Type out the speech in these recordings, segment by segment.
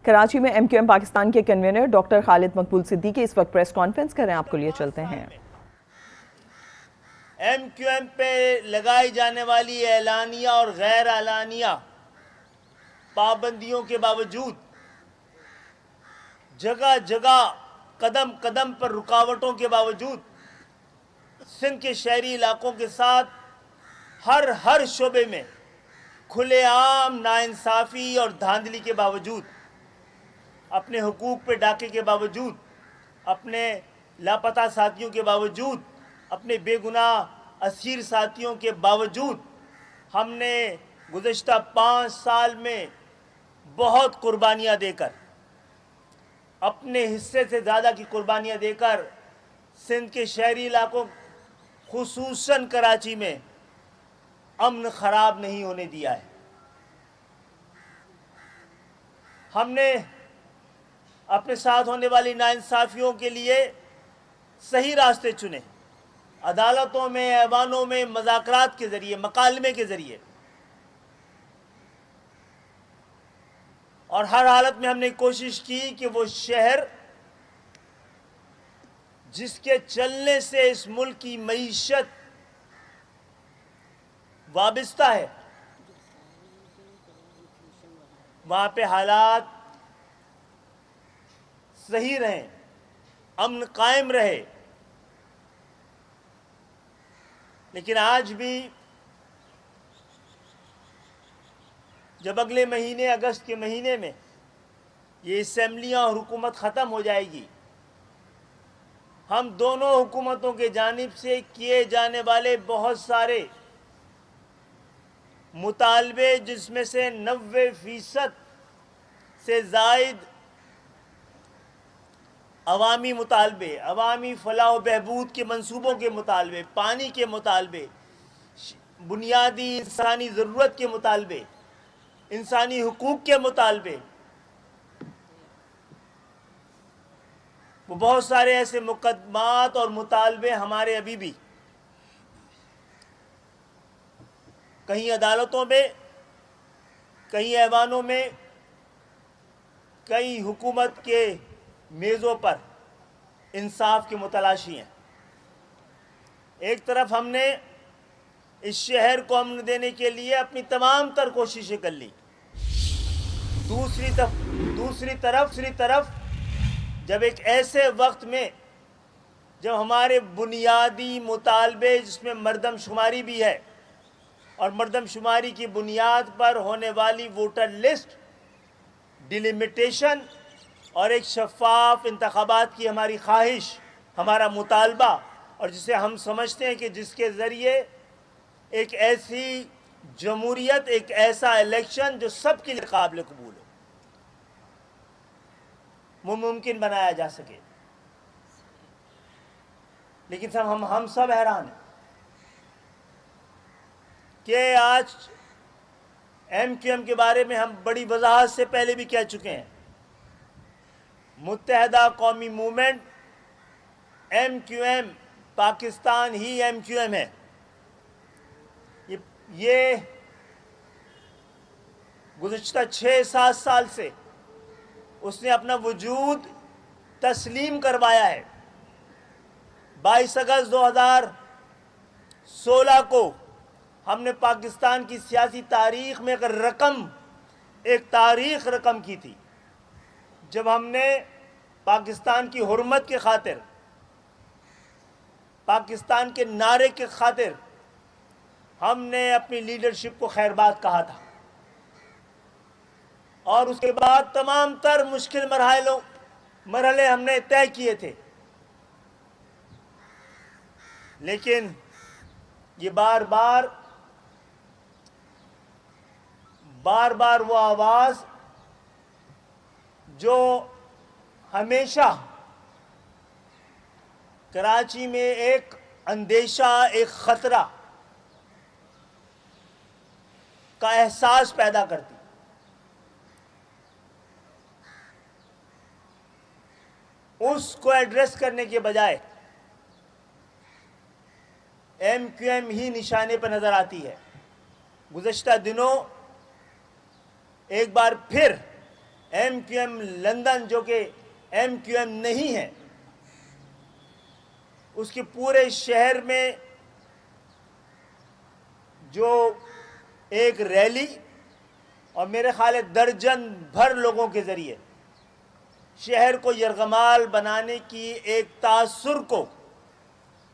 کراچی میں M Q M Pakistan کے convener doctor خالد مقبول صدیقی اس وقت پریس کانفرنس کر رہے ہیں، آپ کو لیے چلتے ہیں۔ ایم کیو ایم پہ لگائی جانے والی اعلانیہ اور غیر اعلانیہ پابندیوں کے باوجود، جگہ جگہ قدم قدم پر رکاوٹوں کے باوجود، سندھ کے شہری علاقوں کے ساتھ ہر شعبے میں کھلے عام ناانصافی اور دھاندلی کے باوجود، اپنے حقوق پہ ڈاکے کے باوجود، اپنے لاپتہ ساتھیوں کے باوجود، اپنے بے گناہ اسیر ساتھیوں کے باوجود، ہم نے گزشتہ 5 سال میں بہت قربانیاں دے کر، اپنے حصے سے زیادہ کی قربانیاں دے کر سندھ کے شہری علاقوں خصوصاً کراچی میں امن خراب نہیں ہونے دیا ہے۔ ہم نے اپنے ساتھ ہونے والی ناانصافیوں کے لیے صحیح راستے چنے، عدالتوں میں، ایوانوں میں، مذاکرات کے ذریعے، مکالمے کے ذریعے، اور ہر حالت میں ہم نے کوشش کی کہ وہ شہر جس کے چلنے سے اس ملک کی معیشت وابستہ ہے، وہاں پہ حالات صحیح رہیں، امن قائم رہے۔ لیکن آج بھی جب اگلے مہینے اگست کے مہینے میں یہ اسمبلیاں اور حکومت ختم ہو جائے گی، ہم دونوں حکومتوں کے جانب سے کیے جانے والے بہت سارے مطالبے، جس میں سے 90% سے زائد عوامی مطالبے، عوامی فلاح و بہبود کے منصوبوں کے مطالبے، پانی کے مطالبے، بنیادی انسانی ضرورت کے مطالبے، انسانی حقوق کے مطالبے، وہ بہت سارے ایسے مقدمات اور مطالبے ہمارے ابھی بھی کہیں عدالتوں میں، کہیں ایوانوں میں، کئی حکومت کے میزوں پر انصاف کے متلاشی ہیں۔ ایک طرف ہم نے اس شہر کو امن دینے کے لیے اپنی تمام تر کوششیں کر لی، دوسری طرف جب ایک ایسے وقت میں جب ہمارے بنیادی مطالبے، جس میں مردم شماری بھی ہے، اور مردم شماری کی بنیاد پر ہونے والی ووٹر لسٹ، ڈیلیمیٹیشن اور ایک شفاف انتخابات کی ہماری خواہش، ہمارا مطالبہ، اور جسے ہم سمجھتے ہیں کہ جس کے ذریعے ایک ایسی جمہوریت، ایک ایسا الیکشن جو سب کے لیے قابل قبول ہو، وہ ممکن بنایا جا سکے۔ لیکن ہم سب حیران ہیں کہ آج ایم کیو ایم کے بارے میں ہم بڑی وضاحت سے پہلے بھی کہہ چکے ہیں، Muttahida Qaumi movement M Q M Pakistan ہی ایم کیو ایم ہے۔ یہ گزشتہ 6-7 سال سے اس نے اپنا وجود تسلیم کروایا ہے۔ 22 اگست 2016 کو ہم نے پاکستان کی سیاسی تاریخ میں ایک تاریخ رقم کی تھی، جب ہم نے پاکستان کی حرمت کے خاطر، پاکستان کے نعرے کے خاطر ہم نے اپنی لیڈرشپ کو خیر باد کہا تھا، اور اس کے بعد تمام تر مشکل مرحلے ہم نے طے کیے تھے۔ لیکن یہ بار بار وہ آواز جو ہمیشہ کراچی میں ایک اندیشہ، ایک خطرہ کا احساس پیدا کرتی، اس کو ایڈریس کرنے کے بجائے ایم کیو ایم ہی نشانے پر نظر آتی ہے۔ گزشتہ دنوں ایک بار پھر MQM لندن جو کہ MQM نہیں ہے، اس کے پورے شہر میں جو ایک ریلی اور میرے خیال ہے درجن بھر لوگوں کے ذریعے شہر کو یرغمال بنانے کی ایک تاثر کو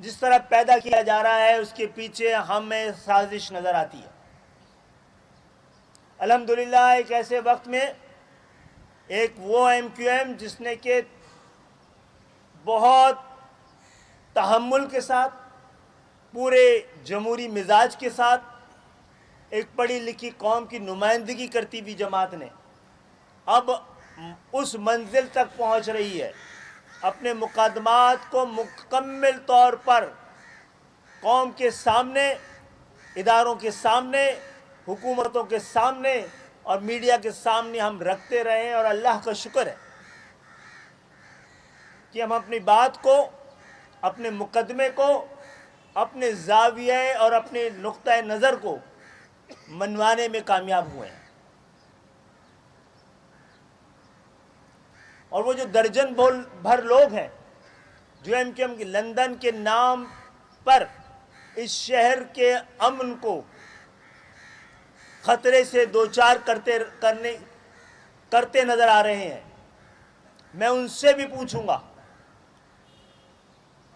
جس طرح پیدا کیا جا رہا ہے، اس کے پیچھے ہمیں سازش نظر آتی ہے۔ الحمدللہ ایک ایسے وقت میں ایک وہ MQM جس نے کہ بہت تحمل کے ساتھ، پورے جمہوری مزاج کے ساتھ، ایک پڑھی لکھی قوم کی نمائندگی کرتی ہوئی جماعت نے اب اس منزل تک پہنچ رہی ہے، اپنے مقدمات کو مکمل طور پر قوم کے سامنے، اداروں کے سامنے، حکومتوں کے سامنے اور میڈیا کے سامنے ہم رکھتے رہے ہیں، اور اللہ کا شکر ہے کہ ہم اپنی بات کو، اپنے مقدمے کو، اپنے زاویے اور اپنے نقطۂ نظر کو منوانے میں کامیاب ہوئے ہیں۔ اور وہ جو درجن بھر لوگ ہیں جو MQM کی لندن کے نام پر اس شہر کے امن کو خطرے سے دوچار کرتے نظر آ رہے ہیں، میں ان سے بھی پوچھوں گا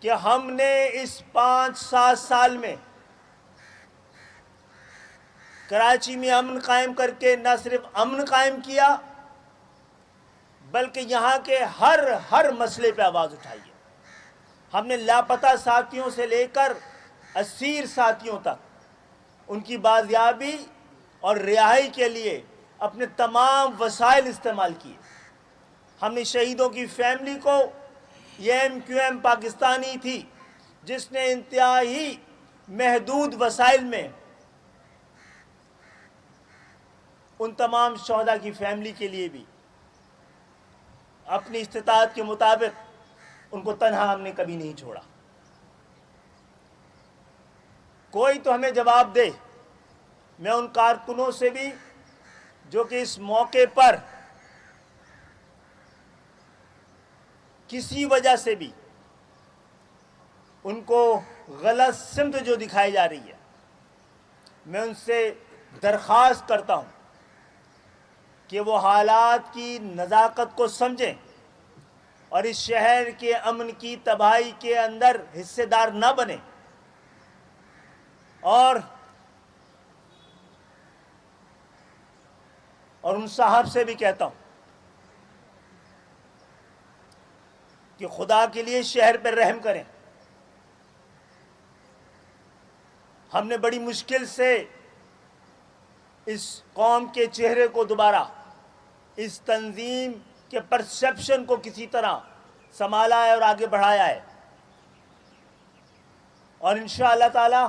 کہ ہم نے اس 5-7 سال میں کراچی میں امن قائم کر کے نہ صرف امن قائم کیا بلکہ یہاں کے ہر مسئلے پہ آواز اٹھائی ہے۔ ہم نے لاپتہ ساتھیوں سے لے کر اسیر ساتھیوں تک ان کی بازیابی اور رہائی کے لیے اپنے تمام وسائل استعمال کیے۔ ہم نے شہیدوں کی فیملی کو، یہ MQM پاکستانی تھی جس نے انتہائی محدود وسائل میں ان تمام شہداء کی فیملی کے لیے بھی اپنی استطاعت کے مطابق ان کو تنہا ہم نے کبھی نہیں چھوڑا۔ کوئی تو ہمیں جواب دے۔ میں ان کارکنوں سے بھی جو کہ اس موقع پر کسی وجہ سے بھی ان کو غلط سمت جو دکھائی جا رہی ہے، میں ان سے درخواست کرتا ہوں کہ وہ حالات کی نزاکت کو سمجھیں اور اس شہر کے امن کی تباہی کے اندر حصے دار نہ بنیں، اور ان صاحب سے بھی کہتا ہوں کہ خدا کے لیے شہر پر رحم کریں۔ ہم نے بڑی مشکل سے اس قوم کے چہرے کو دوبارہ، اس تنظیم کے پرسیپشن کو کسی طرح سنبھالا ہے اور آگے بڑھایا ہے، اور انشاءاللہ تعالی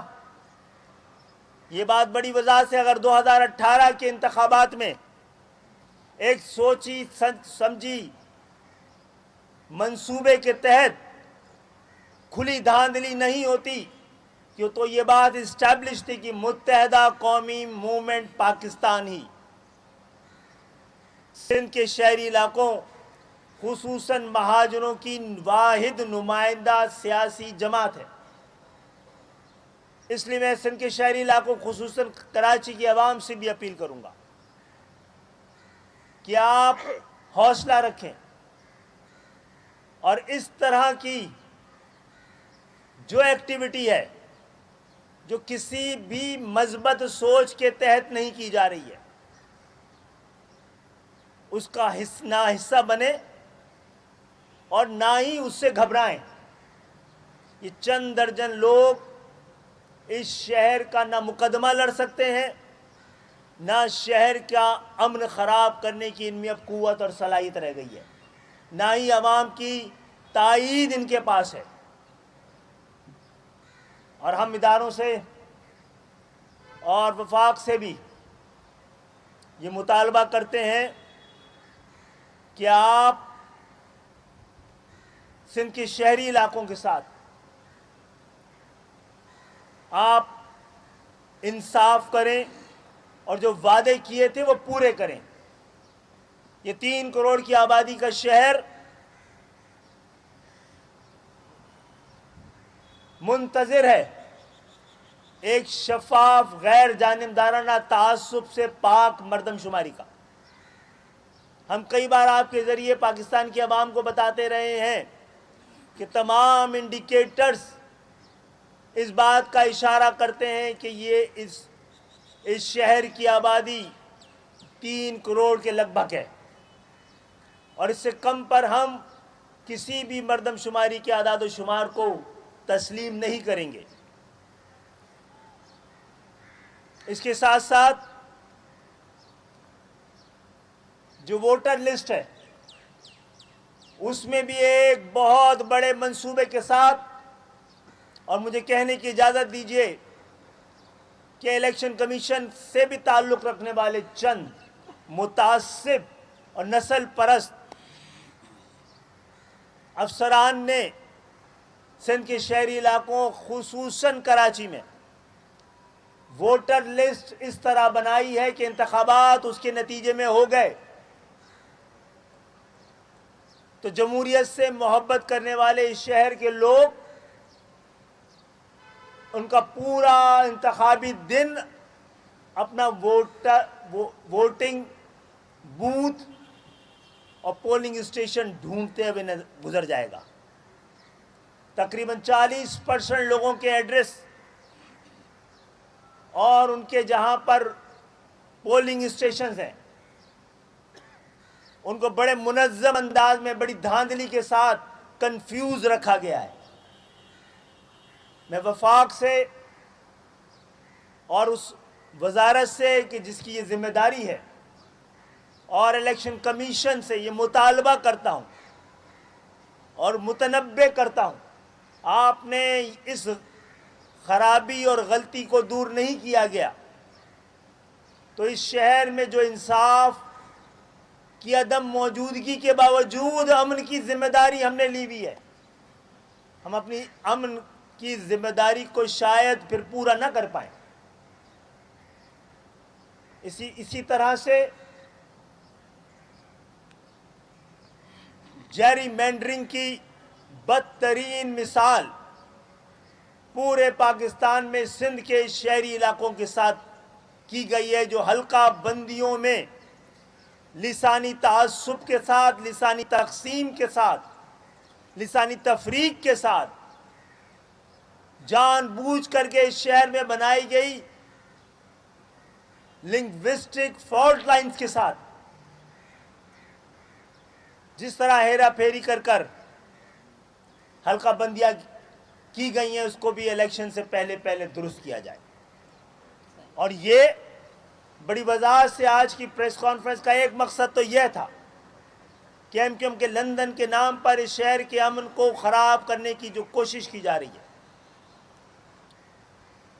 یہ بات بڑی وضاحت سے اگر 2018 کے انتخابات میں ایک سوچی سمجھی منصوبے کے تحت کھلی دھاندلی نہیں ہوتی کہ تو یہ بات اسٹیبلش تھی کہ متحدہ قومی موومنٹ پاکستان ہی سندھ کے شہری علاقوں خصوصاً مہاجروں کی واحد نمائندہ سیاسی جماعت ہے۔ اس لیے میں سندھ کے شہری علاقوں خصوصاً کراچی کی عوام سے بھی اپیل کروں گا کہ آپ حوصلہ رکھیں اور اس طرح کی جو ایکٹیویٹی ہے جو کسی بھی مثبت سوچ کے تحت نہیں کی جا رہی ہے اس کا نہ حصہ بنے اور نہ ہی اس سے گھبرائیں۔ یہ چند درجن لوگ اس شہر کا نہ مقدمہ لڑ سکتے ہیں، نہ شہر کا امن خراب کرنے کی ان میں اب قوت اور صلاحیت رہ گئی ہے، نہ ہی عوام کی تائید ان کے پاس ہے۔ اور ہم اداروں سے اور وفاق سے بھی یہ مطالبہ کرتے ہیں کہ آپ سندھ کے شہری علاقوں کے ساتھ آپ انصاف کریں اور جو وعدے کیے تھے وہ پورے کریں۔ یہ 3 کروڑ کی آبادی کا شہر منتظر ہے ایک شفاف غیر جانبدارانہ تعصب سے پاک مردم شماری کا۔ ہم کئی بار آپ کے ذریعے پاکستان کی عوام کو بتاتے رہے ہیں کہ تمام انڈیکیٹرز اس بات کا اشارہ کرتے ہیں کہ یہ اس شہر کی آبادی 3 کروڑ کے لگ بھگ ہے، اور اس سے کم پر ہم کسی بھی مردم شماری کے اعداد و شمار کو تسلیم نہیں کریں گے۔ اس کے ساتھ ساتھ جو ووٹر لسٹ ہے اس میں بھی ایک بہت بڑے منصوبے کے ساتھ، اور مجھے کہنے کی اجازت دیجیے کہ الیکشن کمیشن سے بھی تعلق رکھنے والے چند متعصب اور نسل پرست افسران نے سندھ کے شہری علاقوں خصوصاً کراچی میں ووٹر لسٹ اس طرح بنائی ہے کہ انتخابات اس کے نتیجے میں ہو گئے تو جمہوریت سے محبت کرنے والے اس شہر کے لوگ ان کا پورا انتخابی دن اپنا ووٹنگ بوتھ اور پولنگ اسٹیشن ڈھونڈتے ہوئے گزر جائے گا۔ تقریباً 40% لوگوں کے ایڈریس اور ان کے جہاں پر پولنگ اسٹیشنز ہیں ان کو بڑے منظم انداز میں بڑی دھاندلی کے ساتھ کنفیوز رکھا گیا ہے۔ میں وفاق سے اور اس وزارت سے کہ جس کی یہ ذمہ داری ہے اور الیکشن کمیشن سے یہ مطالبہ کرتا ہوں اور متنبع کرتا ہوں، آپ نے اس خرابی اور غلطی کو دور نہیں کیا گیا تو اس شہر میں جو انصاف کی عدم موجودگی کے باوجود امن کی ذمہ داری ہم نے لی ہوئی ہے، ہم اپنی امن کی ذمہ داری کو شاید پھر پورا نہ کر پائیں۔ اسی طرح سے جیری مینڈرنگ کی بدترین مثال پورے پاکستان میں سندھ کے شہری علاقوں کے ساتھ کی گئی ہے، جو حلقہ بندیوں میں لسانی تعصب کے ساتھ، لسانی تقسیم کے ساتھ، لسانی تفریق کے ساتھ جان بوجھ کر کے اس شہر میں بنائی گئی لنگوسٹک فالٹ لائنز کے ساتھ جس طرح ہیرا پھیری کر کر حلقہ بندیاں کی گئی ہیں، اس کو بھی الیکشن سے پہلے درست کیا جائے۔ اور یہ بڑی وضاحت سے آج کی پریس کانفرنس کا ایک مقصد تو یہ تھا کہ ایم کیو ایم کے لندن کے نام پر اس شہر کے امن کو خراب کرنے کی جو کوشش کی جا رہی ہے،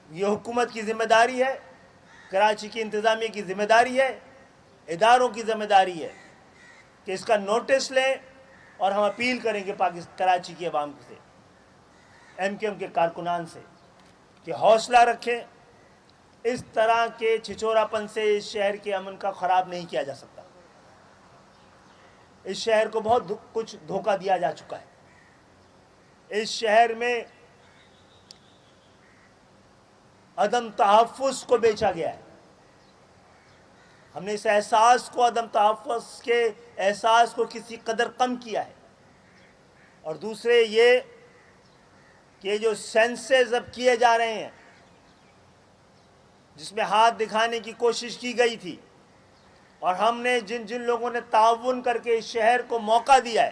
یہ حکومت کی ذمہ داری ہے، کراچی کی انتظامیہ کی ذمہ داری ہے، اداروں کی ذمہ داری ہے کہ اس کا نوٹس لیں، اور ہم اپیل کریں گے کراچی کی عوام سے، ایم کیو ایم کے کارکنان سے کہ حوصلہ رکھیں، اس طرح کے چھچورا پن سے اس شہر کے امن کا خراب نہیں کیا جا سکتا۔ اس شہر کو بہت کچھ دھوکہ دیا جا چکا ہے، اس شہر میں عدم تحفظ کو بیچا گیا ہے، ہم نے اس احساس کو، عدم تحفظ کے احساس کو کسی قدر کم کیا ہے۔ اور دوسرے یہ کہ جو سینسز اب کیے جا رہے ہیں جس میں ہاتھ دکھانے کی کوشش کی گئی تھی، اور ہم نے جن لوگوں نے تعاون کر کے اس شہر کو موقع دیا ہے